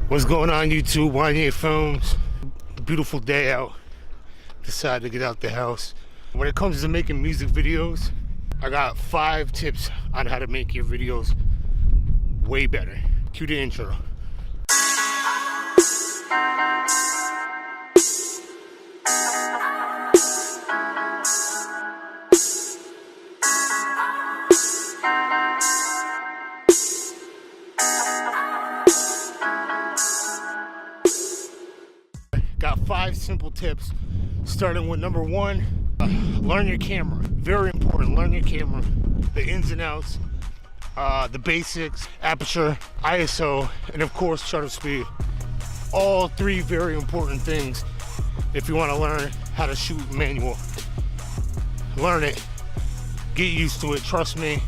What's going on YouTube? Wanye Films. Beautiful day out. Decided to get out the house. When it comes to making music videos, I got 5 tips on how to make your videos way better. Cue the intro. Got 5 simple tips, starting with number 1, learn your camera. Very important, learn your camera. The ins and outs, the basics, aperture, ISO, and of course shutter speed. All 3 very important things if you want to learn how to shoot manual. Learn it, get used to it, trust me.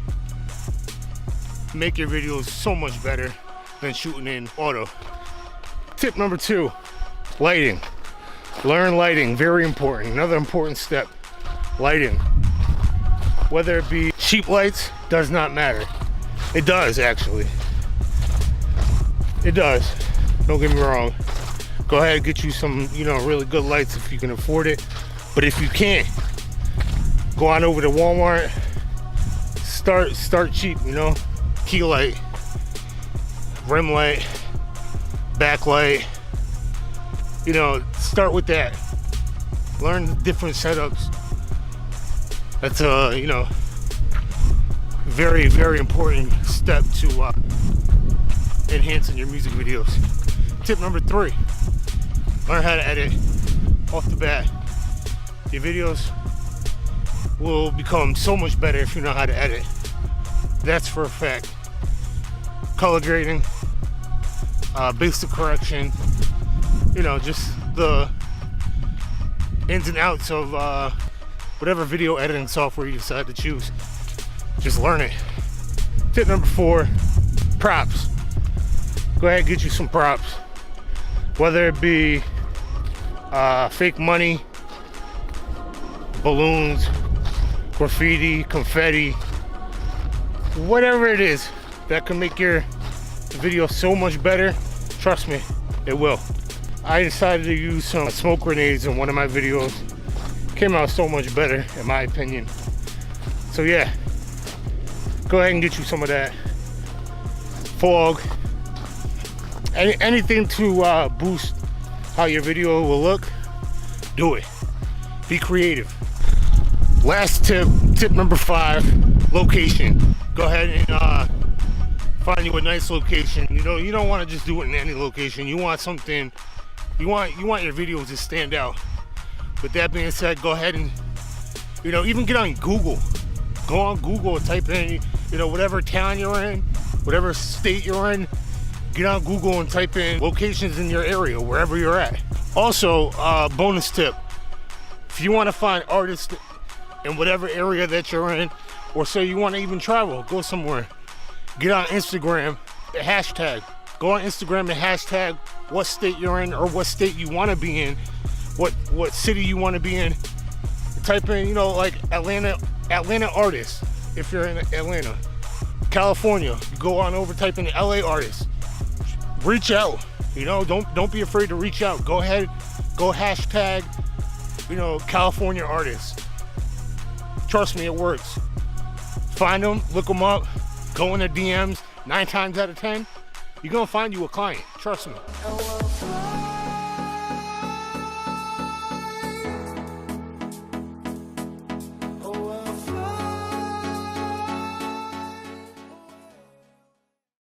Make your videos so much better than shooting in auto. Tip number 2. Lighting. Learn lighting, very important. Another important step, lighting. Whether it be cheap lights, does not matter. It does, actually. It does. Don't get me wrong. Go ahead and get you some, really good lights if you can afford it. But if you can't, go on over to Walmart. Start cheap, Key light, rim light, backlight. Start with that. Learn different setups. That's a, very, very important step to enhancing your music videos. Tip number 3, learn how to edit off the bat. Your videos will become so much better if you know how to edit. That's for a fact. Color grading, basic correction, just the ins and outs of whatever video editing software you decide to choose. Just learn it. Tip number 4, props. Go ahead and get you some props. Whether it be fake money, balloons, graffiti, confetti, whatever it is that can make your video so much better, trust me, it will. I decided to use some smoke grenades in one of my videos. Came out so much better, in my opinion. So yeah, go ahead and get you some of that. Fog, anything to boost how your video will look, do it. Be creative. Last tip, tip number 5, location. Go ahead and find you a nice location. You don't want to just do it in any location. You want something. You want your videos to stand out. With that being said, go ahead and even get on Google. Go on Google and type in whatever town you're in, whatever state you're in. Get on Google and type in locations in your area, wherever you're at. Also, bonus tip: if you want to find artists in whatever area that you're in, or say you want to even travel, go somewhere, get on Instagram, the hashtag. Go on Instagram and hashtag what state you're in or what state you want to be in, what city you want to be in. Type in, like Atlanta artists if you're in Atlanta. California, you go on over, type in LA artists. Reach out, don't be afraid to reach out. Go ahead, go hashtag, California artists. Trust me, it works. Find them, look them up, go in their DMs. 9 times out of 10, you're gonna find you a client. Trust me.